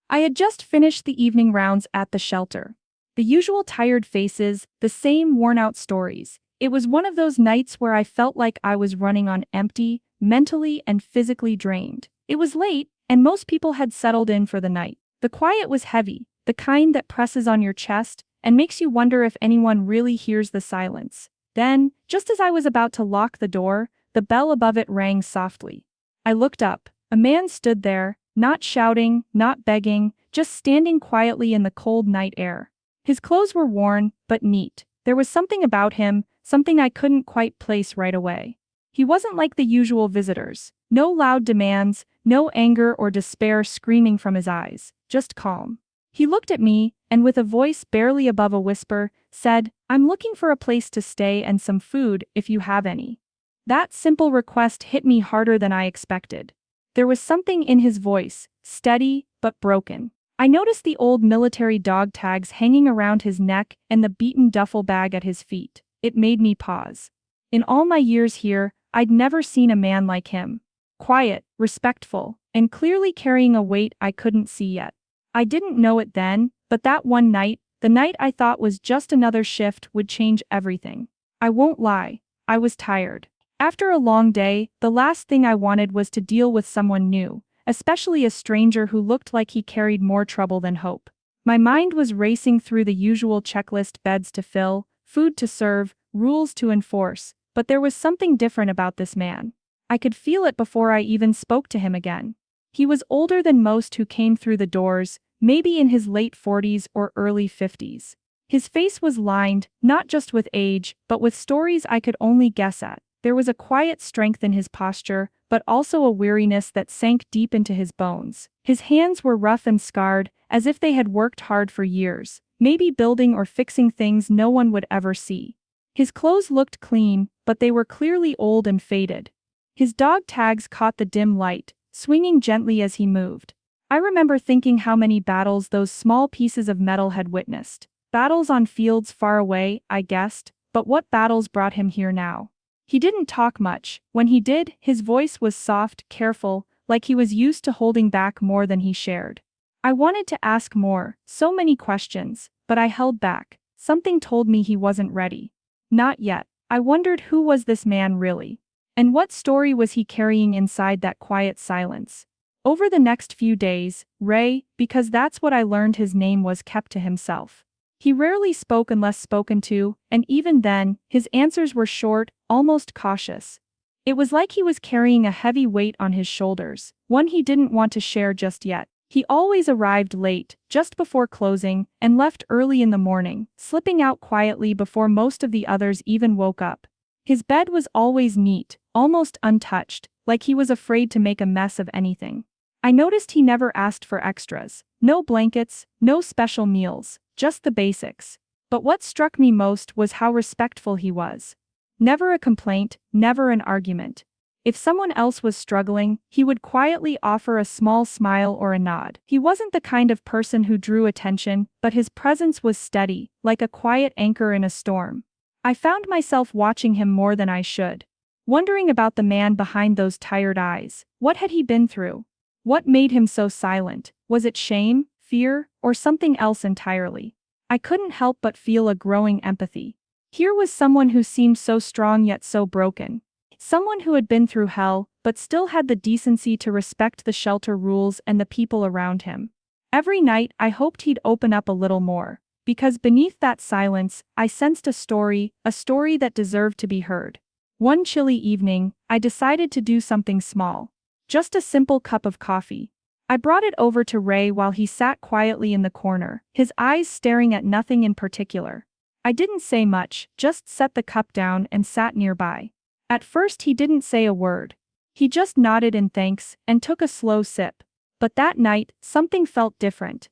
I had just finished the evening rounds at the shelter. The usual tired faces, the same worn-out stories. It was one of those nights where I felt like I was running on empty, mentally and physically drained. It was late, and most people had settled in for the night. The quiet was heavy, the kind that presses on your chest and makes you wonder if anyone really hears the silence. Then, just as I was about to lock the door, the bell above it rang softly. I looked up. A man stood there, not shouting, not begging, just standing quietly in the cold night air. His clothes were worn, but neat. There was something about him, something I couldn't quite place right away. He wasn't like the usual visitors. No loud demands, no anger or despair screaming from his eyes, just calm. He looked at me, and with a voice barely above a whisper, said, "I'm looking for a place to stay and some food if you have any." That simple request hit me harder than I expected. There was something in his voice, steady, but broken. I noticed the old military dog tags hanging around his neck and the beaten duffel bag at his feet. It made me pause. In all my years here, I'd never seen a man like him. Quiet, respectful, and clearly carrying a weight I couldn't see yet. I didn't know it then, but that one night, the night I thought was just another shift, would change everything. I won't lie, I was tired. After a long day, the last thing I wanted was to deal with someone new, especially a stranger who looked like he carried more trouble than hope. My mind was racing through the usual checklist: beds to fill, food to serve, rules to enforce, but there was something different about this man. I could feel it before I even spoke to him again. He was older than most who came through the doors, maybe in his late 40s or early 50s. His face was lined, not just with age, but with stories I could only guess at. There was a quiet strength in his posture, but also a weariness that sank deep into his bones. His hands were rough and scarred, as if they had worked hard for years, maybe building or fixing things no one would ever see. His clothes looked clean, but they were clearly old and faded. His dog tags caught the dim light, swinging gently as he moved. I remember thinking how many battles those small pieces of metal had witnessed. Battles on fields far away, I guessed, but what battles brought him here now? He didn't talk much. When he did, his voice was soft, careful, like he was used to holding back more than he shared. I wanted to ask more, so many questions, but I held back. Something told me he wasn't ready. Not yet. I wondered, who was this man really? And what story was he carrying inside that quiet silence? Over the next few days, Ray, because that's what I learned his name was, kept to himself. He rarely spoke unless spoken to, and even then, his answers were short, almost cautious. It was like he was carrying a heavy weight on his shoulders, one he didn't want to share just yet. He always arrived late, just before closing, and left early in the morning, slipping out quietly before most of the others even woke up. His bed was always neat, almost untouched, like he was afraid to make a mess of anything. I noticed he never asked for extras. No blankets, no special meals, just the basics. But what struck me most was how respectful he was. Never a complaint, never an argument. If someone else was struggling, he would quietly offer a small smile or a nod. He wasn't the kind of person who drew attention, but his presence was steady, like a quiet anchor in a storm. I found myself watching him more than I should, wondering about the man behind those tired eyes. What had he been through? What made him so silent? Was it shame, fear, or something else entirely? I couldn't help but feel a growing empathy. Here was someone who seemed so strong yet so broken. Someone who had been through hell, but still had the decency to respect the shelter rules and the people around him. Every night I hoped he'd open up a little more, because beneath that silence, I sensed a story that deserved to be heard. One chilly evening, I decided to do something small. Just a simple cup of coffee. I brought it over to Ray while he sat quietly in the corner, his eyes staring at nothing in particular. I didn't say much, just set the cup down and sat nearby. At first he didn't say a word. He just nodded in thanks and took a slow sip. But that night, something felt different.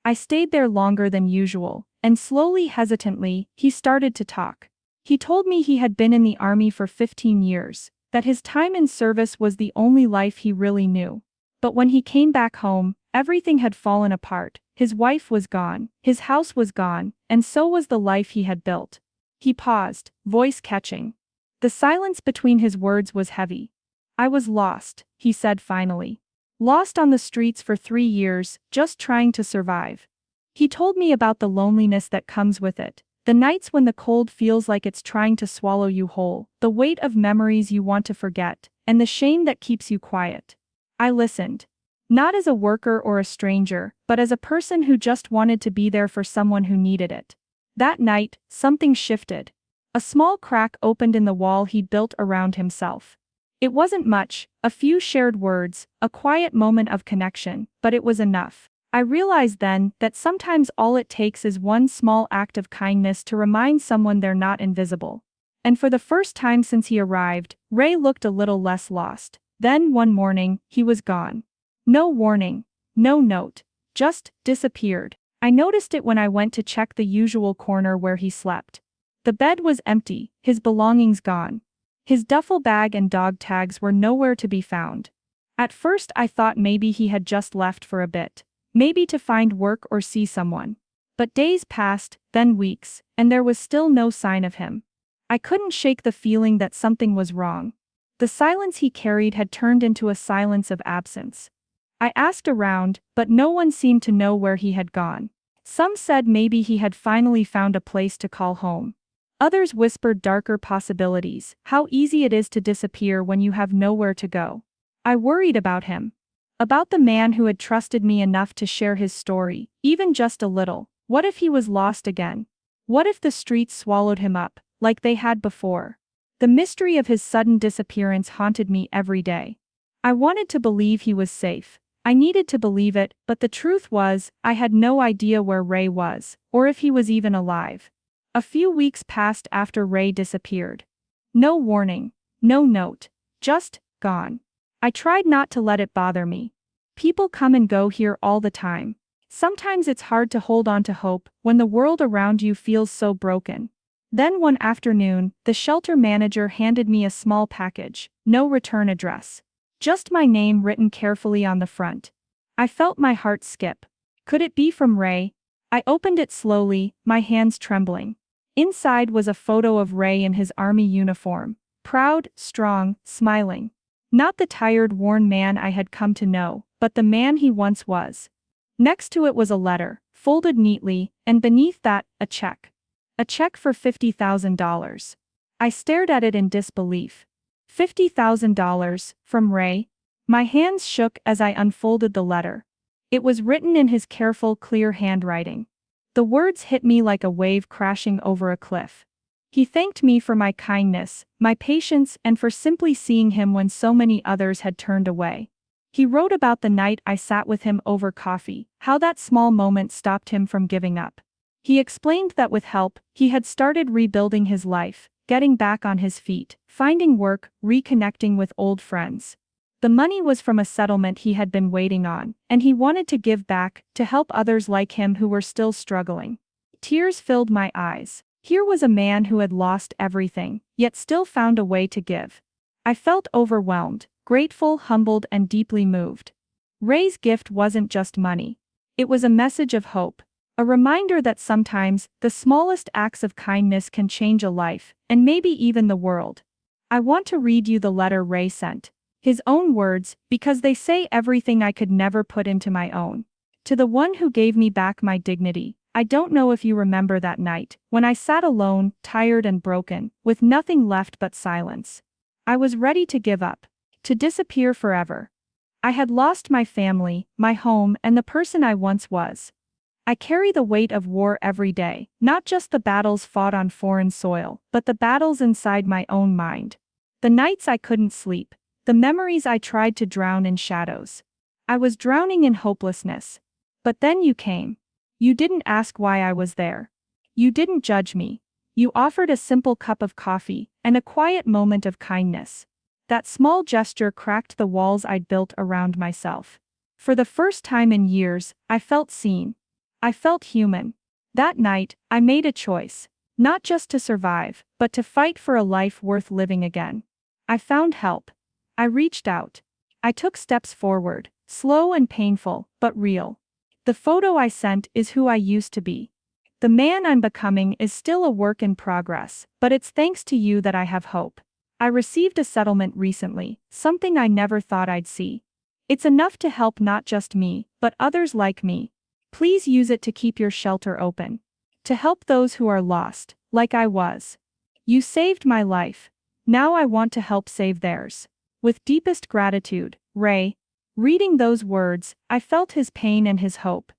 I stayed there longer than usual, and slowly, hesitantly, he started to talk. He told me he had been in the army for 15 years, that his time in service was the only life he really knew. But when he came back home, everything had fallen apart. His wife was gone, his house was gone, and so was the life he had built. He paused, voice catching. The silence between his words was heavy. "I was lost," he said finally. lost on the streets for 3 years, just trying to survive. He told me about the loneliness that comes with it, the nights when the cold feels like it's trying to swallow you whole, the weight of memories you want to forget, and the shame that keeps you quiet. I listened. Not as a worker or a stranger, but as a person who just wanted to be there for someone who needed it. That night, something shifted. A small crack opened in the wall he'd built around himself. It wasn't much, a few shared words, a quiet moment of connection, but it was enough. I realized then that sometimes all it takes is one small act of kindness to remind someone they're not invisible. And for the first time since he arrived, Ray looked a little less lost. Then one morning, he was gone. No warning, no note, just disappeared. I noticed it when I went to check the usual corner where he slept. The bed was empty, his belongings gone. His duffel bag and dog tags were nowhere to be found. At first I thought maybe he had just left for a bit. Maybe to find work or see someone. But days passed, then weeks, and there was still no sign of him. I couldn't shake the feeling that something was wrong. The silence he carried had turned into a silence of absence. I asked around, but no one seemed to know where he had gone. Some said maybe he had finally found a place to call home. Others whispered darker possibilities, how easy it is to disappear when you have nowhere to go. I worried about him. About the man who had trusted me enough to share his story, even just a little. What if he was lost again? What if the streets swallowed him up, like they had before? The mystery of his sudden disappearance haunted me every day. I wanted to believe he was safe. I needed to believe it, but the truth was, I had no idea where Ray was, or if he was even alive. A few weeks passed after Ray disappeared. No warning, no note, just gone. I tried not to let it bother me. People come and go here all the time. Sometimes it's hard to hold on to hope when the world around you feels so broken. Then one afternoon, the shelter manager handed me a small package, no return address. Just my name written carefully on the front. I felt my heart skip. Could it be from Ray? I opened it slowly, my hands trembling. Inside was a photo of Ray in his army uniform. Proud, strong, smiling. Not the tired, worn man I had come to know, but the man he once was. Next to it was a letter, folded neatly, and beneath that, a check. A check for $50,000. I stared at it in disbelief. $50,000, from Ray? My hands shook as I unfolded the letter. It was written in his careful, clear handwriting. The words hit me like a wave crashing over a cliff. He thanked me for my kindness, my patience, and for simply seeing him when so many others had turned away. He wrote about the night I sat with him over coffee, how that small moment stopped him from giving up. He explained that with help, he had started rebuilding his life, getting back on his feet, finding work, reconnecting with old friends. The money was from a settlement he had been waiting on, and he wanted to give back, to help others like him who were still struggling. Tears filled my eyes. Here was a man who had lost everything, yet still found a way to give. I felt overwhelmed, grateful, humbled, and deeply moved. Ray's gift wasn't just money. It was a message of hope. A reminder that sometimes, the smallest acts of kindness can change a life, and maybe even the world. I want to read you the letter Ray sent. His own words, because they say everything I could never put into my own. To the one who gave me back my dignity. I don't know if you remember that night, when I sat alone, tired and broken, with nothing left but silence. I was ready to give up. To disappear forever. I had lost my family, my home, and the person I once was. I carry the weight of war every day, not just the battles fought on foreign soil, but the battles inside my own mind. The nights I couldn't sleep. The memories I tried to drown in shadows. I was drowning in hopelessness. But then you came. You didn't ask why I was there. You didn't judge me. You offered a simple cup of coffee, and a quiet moment of kindness. That small gesture cracked the walls I'd built around myself. For the first time in years, I felt seen. I felt human. That night, I made a choice. Not just to survive, but to fight for a life worth living again. I found help. I reached out. I took steps forward, slow and painful, but real. The photo I sent is who I used to be. The man I'm becoming is still a work in progress, but it's thanks to you that I have hope. I received a settlement recently, something I never thought I'd see. It's enough to help not just me, but others like me. Please use it to keep your shelter open. To help those who are lost, like I was. You saved my life. Now I want to help save theirs. With deepest gratitude, Ray. Reading those words, I felt his pain and his hope.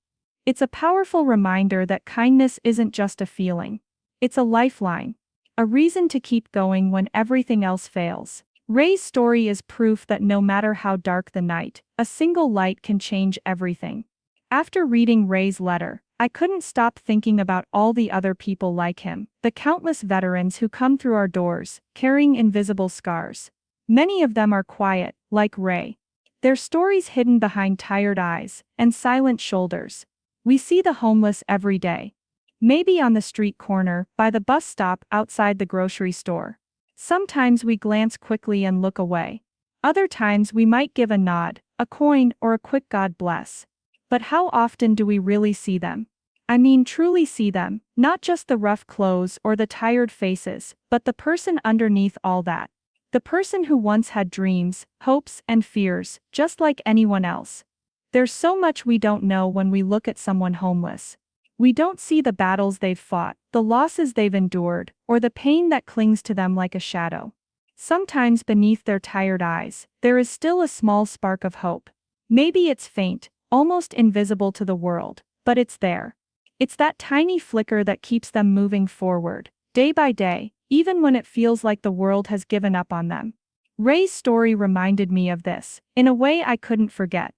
It's a powerful reminder that kindness isn't just a feeling. It's a lifeline. A reason to keep going when everything else fails. Ray's story is proof that no matter how dark the night, a single light can change everything. After reading Ray's letter, I couldn't stop thinking about all the other people like him, the countless veterans who come through our doors, carrying invisible scars. Many of them are quiet, like Ray. Their stories hidden behind tired eyes and silent shoulders. We see the homeless every day. Maybe on the street corner, by the bus stop, outside the grocery store. Sometimes we glance quickly and look away. Other times we might give a nod, a coin, or a quick God bless. But how often do we really see them? I mean truly see them, not just the rough clothes or the tired faces, but the person underneath all that. The person who once had dreams, hopes, and fears, just like anyone else. There's so much we don't know when we look at someone homeless. We don't see the battles they've fought, the losses they've endured, or the pain that clings to them like a shadow. Sometimes beneath their tired eyes, there is still a small spark of hope. Maybe it's faint, almost invisible to the world, but it's there. It's that tiny flicker that keeps them moving forward, day by day, even when it feels like the world has given up on them. Ray's story reminded me of this, in a way I couldn't forget.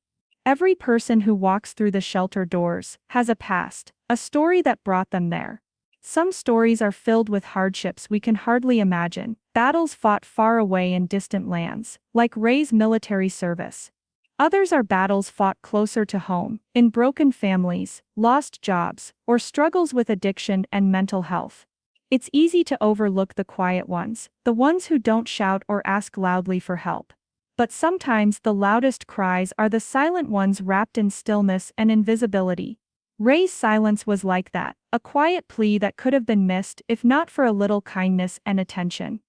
Every person who walks through the shelter doors has a past, a story that brought them there. Some stories are filled with hardships we can hardly imagine, battles fought far away in distant lands, like Ray's military service. Others are battles fought closer to home, in broken families, lost jobs, or struggles with addiction and mental health. It's easy to overlook the quiet ones, the ones who don't shout or ask loudly for help. But sometimes the loudest cries are the silent ones wrapped in stillness and invisibility. Ray's silence was like that, a quiet plea that could have been missed if not for a little kindness and attention.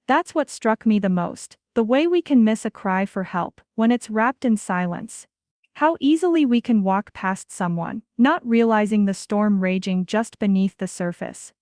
That's what struck me the most, the way we can miss a cry for help when it's wrapped in silence. How easily we can walk past someone, not realizing the storm raging just beneath the surface.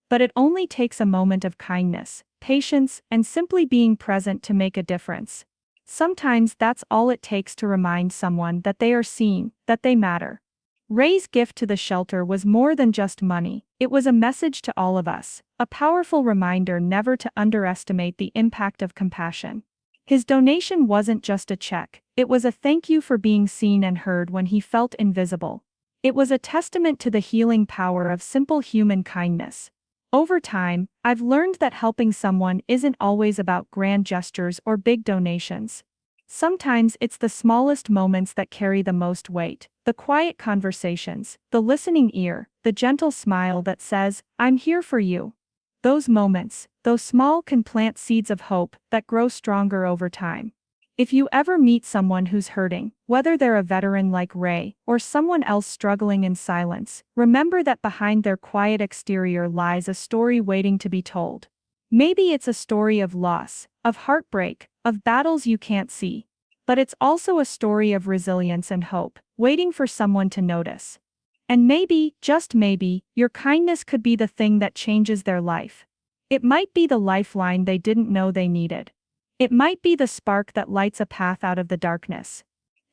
But it only takes a moment of kindness, patience, and simply being present to make a difference. Sometimes that's all it takes to remind someone that they are seen, that they matter. Ray's gift to the shelter was more than just money, it was a message to all of us, a powerful reminder never to underestimate the impact of compassion. His donation wasn't just a check, it was a thank you for being seen and heard when he felt invisible. It was a testament to the healing power of simple human kindness. Over time, I've learned that helping someone isn't always about grand gestures or big donations. Sometimes it's the smallest moments that carry the most weight, the quiet conversations, the listening ear, the gentle smile that says, "I'm here for you." Those moments, though small, can plant seeds of hope that grow stronger over time. If you ever meet someone who's hurting, whether they're a veteran like Ray or someone else struggling in silence, remember that behind their quiet exterior lies a story waiting to be told. Maybe it's a story of loss, of heartbreak, of battles you can't see. But it's also a story of resilience and hope, waiting for someone to notice. And maybe, just maybe, your kindness could be the thing that changes their life. It might be the lifeline they didn't know they needed. It might be the spark that lights a path out of the darkness.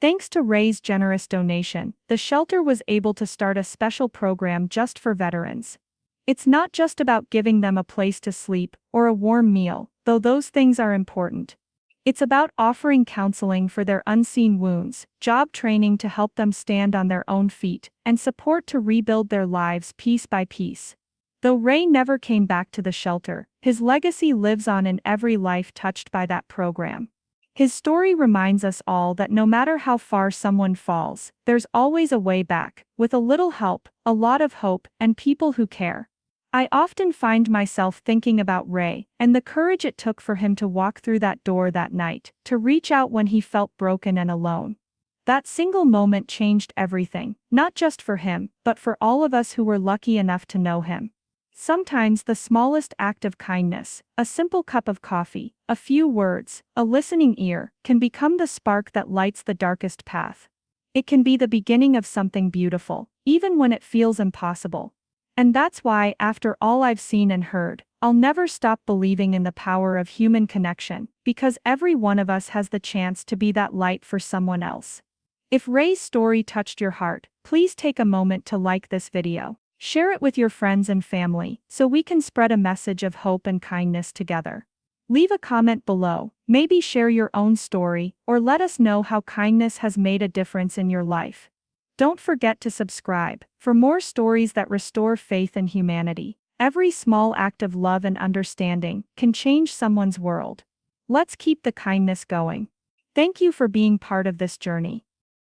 Thanks to Ray's generous donation, the shelter was able to start a special program just for veterans. It's not just about giving them a place to sleep or a warm meal, though those things are important. It's about offering counseling for their unseen wounds, job training to help them stand on their own feet, and support to rebuild their lives piece by piece. Though Ray never came back to the shelter, his legacy lives on in every life touched by that program. His story reminds us all that no matter how far someone falls, there's always a way back, with a little help, a lot of hope, and people who care. I often find myself thinking about Ray, and the courage it took for him to walk through that door that night, to reach out when he felt broken and alone. That single moment changed everything, not just for him, but for all of us who were lucky enough to know him. Sometimes the smallest act of kindness, a simple cup of coffee, a few words, a listening ear, can become the spark that lights the darkest path. It can be the beginning of something beautiful, even when it feels impossible. And that's why, after all I've seen and heard, I'll never stop believing in the power of human connection, because every one of us has the chance to be that light for someone else. If Ray's story touched your heart, please take a moment to like this video. Share it with your friends and family, so we can spread a message of hope and kindness together. Leave a comment below, maybe share your own story, or let us know how kindness has made a difference in your life. Don't forget to subscribe for more stories that restore faith in humanity. Every small act of love and understanding can change someone's world. Let's keep the kindness going. Thank you for being part of this journey.